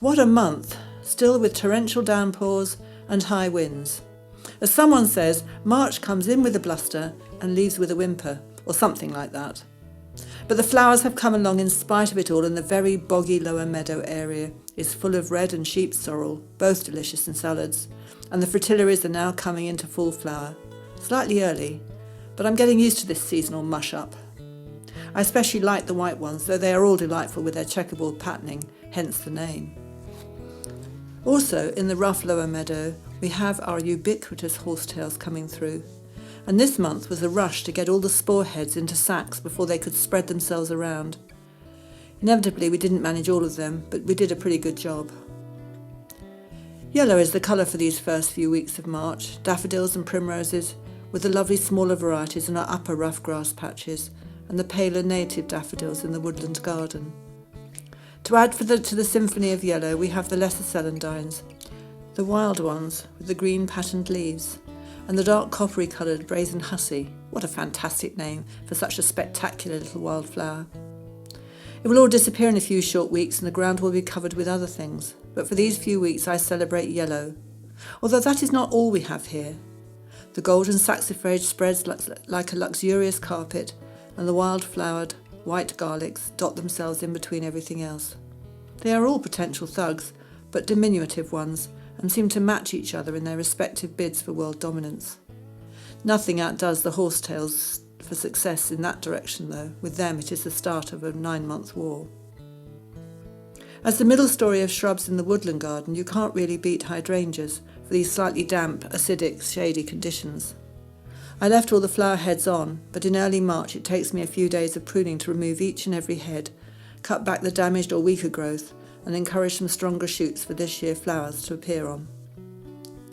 What a month, still with torrential downpours and high winds. As someone says, March comes in with a bluster and leaves with a whimper, or something like that. But the flowers have come along in spite of it all, and the very boggy lower meadow area is full of red and sheep sorrel, both delicious in salads, and the fritillaries are now coming into full flower. Slightly early, but I'm getting used to this seasonal mush-up. I especially like the white ones, though they are all delightful with their checkerboard patterning, hence the name. Also, in the rough lower meadow, we have our ubiquitous horsetails coming through. And this month was a rush to get all the spore heads into sacks before they could spread themselves around. Inevitably, we didn't manage all of them, but we did a pretty good job. Yellow is the colour for these first few weeks of March, daffodils and primroses, with the lovely smaller varieties in our upper rough grass patches, and the paler native daffodils in the woodland garden. To add to the symphony of yellow, we have the lesser celandines, the wild ones with the green patterned leaves, and the dark coppery coloured brazen hussy. What a fantastic name for such a spectacular little wildflower. It will all disappear in a few short weeks and the ground will be covered with other things, but for these few weeks I celebrate yellow, although that is not all we have here. The golden saxifrage spreads like a luxurious carpet, and the wild-flowered white garlics dot themselves in between everything else. They are all potential thugs, but diminutive ones, and seem to match each other in their respective bids for world dominance. Nothing outdoes the horsetails for success in that direction, though. With them it is the start of a 9-month war. As the middle story of shrubs in the woodland garden, you can't really beat hydrangeas for these slightly damp, acidic, shady conditions. I left all the flower heads on, but in early March it takes me a few days of pruning to remove each and every head, cut back the damaged or weaker growth, and encourage some stronger shoots for this year flowers to appear on.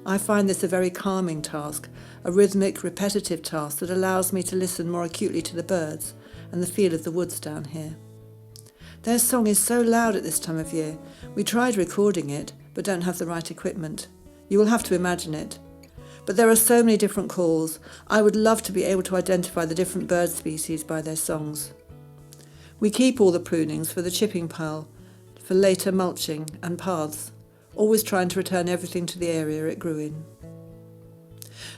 I find this a very calming task, a rhythmic, repetitive task that allows me to listen more acutely to the birds and the feel of the woods down here. Their song is so loud at this time of year. We tried recording it, but don't have the right equipment. You will have to imagine it. But there are so many different calls. I would love to be able to identify the different bird species by their songs. We keep all the prunings for the chipping pile, for later mulching and paths, always trying to return everything to the area it grew in.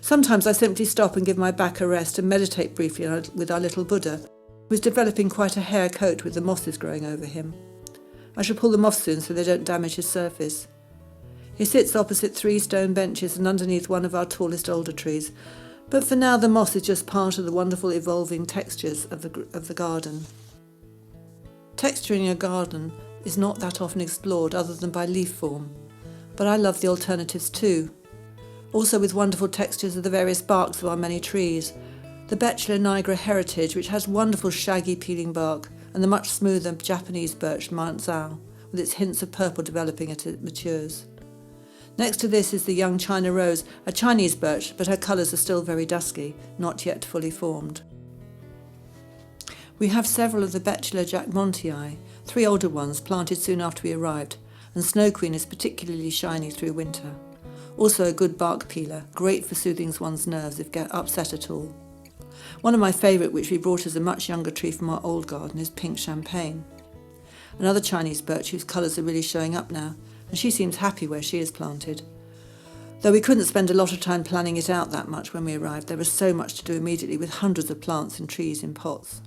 Sometimes I simply stop and give my back a rest and meditate briefly with our little Buddha, who is developing quite a hair coat with the mosses growing over him. I shall pull them off soon so they don't damage his surface. He sits opposite 3 stone benches and underneath one of our tallest alder trees, but for now the moss is just part of the wonderful evolving textures of the garden. Texturing a garden is not that often explored other than by leaf form, but I love the alternatives too. Also with wonderful textures of the various barks of our many trees, the Betula nigra heritage, which has wonderful shaggy peeling bark, and the much smoother Japanese birch Mount Zhao, with its hints of purple developing as it matures. Next to this is the young China rose, a Chinese birch, but her colours are still very dusky, not yet fully formed. We have several of the Betula jackmontii, 3 older ones planted soon after we arrived, and Snow Queen is particularly shiny through winter. Also a good bark peeler, great for soothing one's nerves if get upset at all. One of my favourite, which we brought as a much younger tree from our old garden, is pink champagne. Another Chinese birch whose colours are really showing up now, and she seems happy where she is planted. Though we couldn't spend a lot of time planning it out that much when we arrived, there was so much to do immediately with hundreds of plants and trees in pots.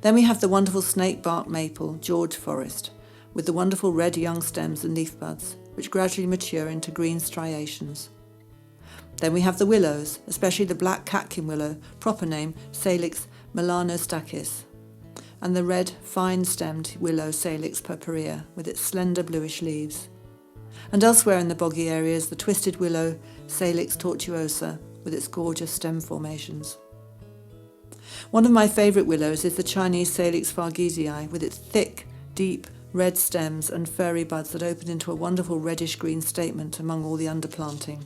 Then we have the wonderful snake bark maple, George Forest, with the wonderful red young stems and leaf buds, which gradually mature into green striations. Then we have the willows, especially the black catkin willow, proper name Salix melanostachys, and the red, fine-stemmed willow Salix purpurea, with its slender bluish leaves. And elsewhere in the boggy areas, the twisted willow Salix tortuosa, with its gorgeous stem formations. One of my favourite willows is the Chinese Salix fargesii, with its thick, deep, red stems and furry buds that open into a wonderful reddish-green statement among all the underplanting.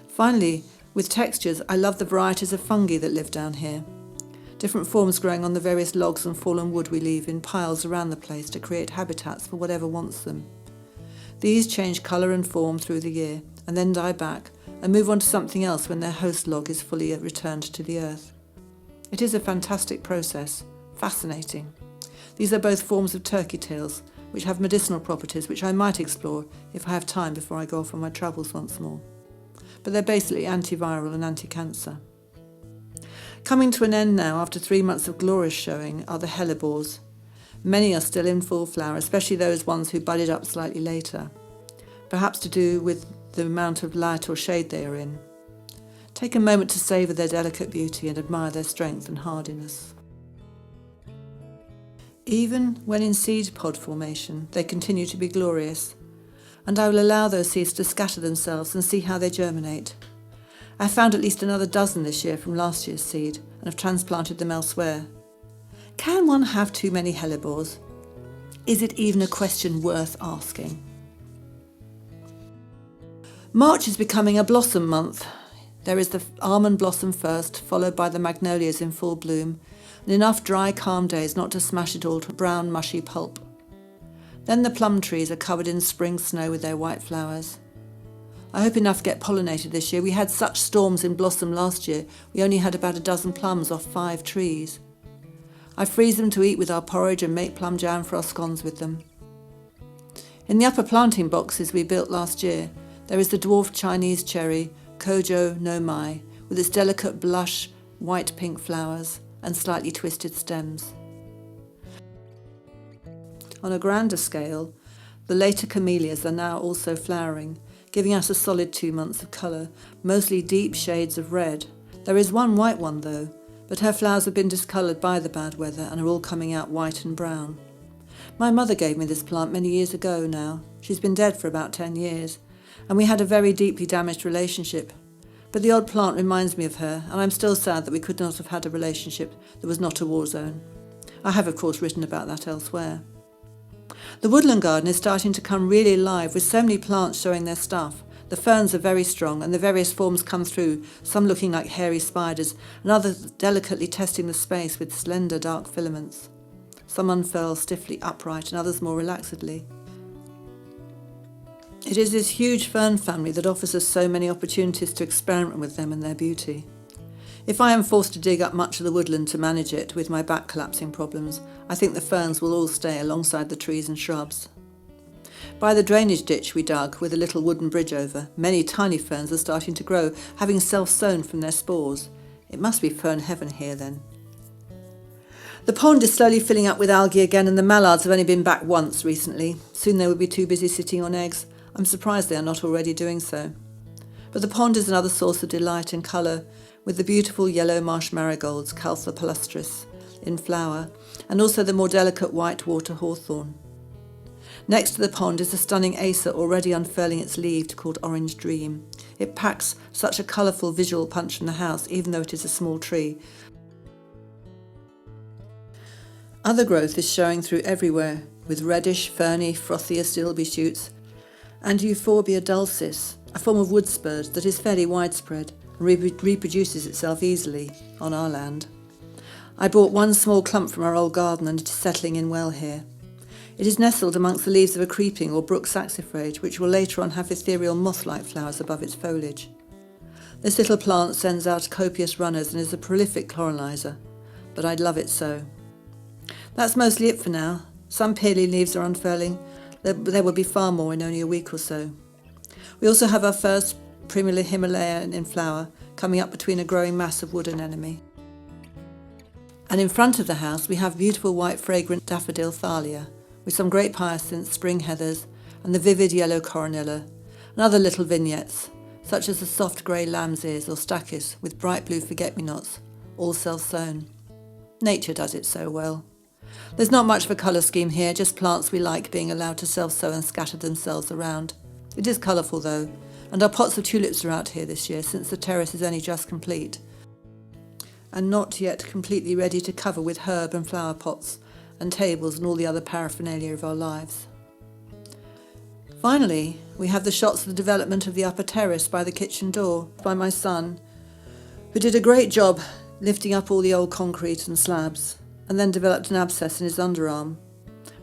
Finally, with textures, I love the varieties of fungi that live down here. Different forms growing on the various logs and fallen wood we leave in piles around the place to create habitats for whatever wants them. These change colour and form through the year, and then die back, and move on to something else when their host log is fully returned to the earth. It is a fantastic process, fascinating. These are both forms of turkey tails, which have medicinal properties which I might explore if I have time before I go off on my travels once more. But they're basically antiviral and anti-cancer. Coming to an end now after 3 months of glorious showing are the hellebores. Many are still in full flower, especially those ones who budded up slightly later, perhaps to do with the amount of light or shade they are in. Take a moment to savour their delicate beauty and admire their strength and hardiness. Even when in seed pod formation, they continue to be glorious, and I will allow those seeds to scatter themselves and see how they germinate. I found at least another dozen this year from last year's seed and have transplanted them elsewhere. Can one have too many hellebores? Is it even a question worth asking? March is becoming a blossom month. There is the almond blossom first, followed by the magnolias in full bloom, and enough dry, calm days not to smash it all to brown, mushy pulp. Then the plum trees are covered in spring snow with their white flowers. I hope enough get pollinated this year. We had such storms in blossom last year, we only had about a dozen plums off 5 trees. I freeze them to eat with our porridge and make plum jam for our scones with them. In the upper planting boxes we built last year, there is the dwarf Chinese cherry, Kojo no Mai, with its delicate blush, white-pink flowers and slightly twisted stems. On a grander scale, the later camellias are now also flowering, giving us a solid 2 months of colour, mostly deep shades of red. There is one white one though, but her flowers have been discoloured by the bad weather and are all coming out white and brown. My mother gave me this plant many years ago now. She's been dead for about 10 years, and we had a very deeply damaged relationship. But the odd plant reminds me of her, and I'm still sad that we could not have had a relationship that was not a war zone. I have, of course, written about that elsewhere. The woodland garden is starting to come really alive with so many plants showing their stuff. The ferns are very strong and the various forms come through, some looking like hairy spiders and others delicately testing the space with slender dark filaments. Some unfurl stiffly upright and others more relaxedly. It is this huge fern family that offers us so many opportunities to experiment with them and their beauty. If I am forced to dig up much of the woodland to manage it with my back collapsing problems, I think the ferns will all stay alongside the trees and shrubs. By the drainage ditch we dug with a little wooden bridge over, many tiny ferns are starting to grow, having self-sown from their spores. It must be fern heaven here then. The pond is slowly filling up with algae again, and the mallards have only been back once recently. Soon they will be too busy sitting on eggs. I'm surprised they are not already doing so. But the pond is another source of delight and colour, with the beautiful yellow marsh marigolds, Caltha palustris, in flower, and also the more delicate white water hawthorn. Next to the pond is the stunning acer already unfurling its leaves called Orange Dream. It packs such a colourful visual punch in the house, even though it is a small tree. Other growth is showing through everywhere, with reddish, ferny, frothy astilbe shoots, and Euphorbia dulcis, a form of wood spurge that is fairly widespread and reproduces itself easily on our land. I bought one small clump from our old garden and it is settling in well here. It is nestled amongst the leaves of a creeping or brook saxifrage, which will later on have ethereal moth-like flowers above its foliage. This little plant sends out copious runners and is a prolific chloralizer, but I'd love it so. That's mostly it for now. Some peely leaves are unfurling. There will be far more in only a week or so. We also have our first Primula Himalayan in flower, coming up between a growing mass of wood anemone. And in front of the house we have beautiful white fragrant daffodil thalia, with some great hyacinths, spring heathers, and the vivid yellow coronilla, and other little vignettes, such as the soft grey lamb's ears or stachys with bright blue forget-me-nots, all self-sown. Nature does it so well. There's not much of a colour scheme here, just plants we like being allowed to self-sow and scatter themselves around. It is colourful though, and our pots of tulips are out here this year since the terrace is only just complete, and not yet completely ready to cover with herb and flower pots and tables and all the other paraphernalia of our lives. Finally, we have the shots of the development of the upper terrace by the kitchen door by my son, who did a great job lifting up all the old concrete and slabs, and then developed an abscess in his underarm,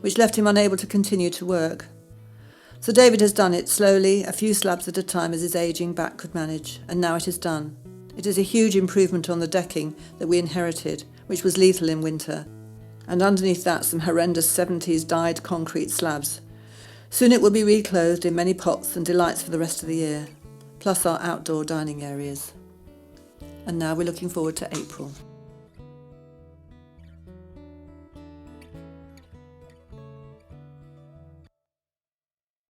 which left him unable to continue to work. So David has done it slowly, a few slabs at a time as his ageing back could manage, and now it is done. It is a huge improvement on the decking that we inherited, which was lethal in winter, and underneath that some horrendous 70s dyed concrete slabs. Soon it will be reclothed in many pots and delights for the rest of the year, plus our outdoor dining areas. And now we're looking forward to April.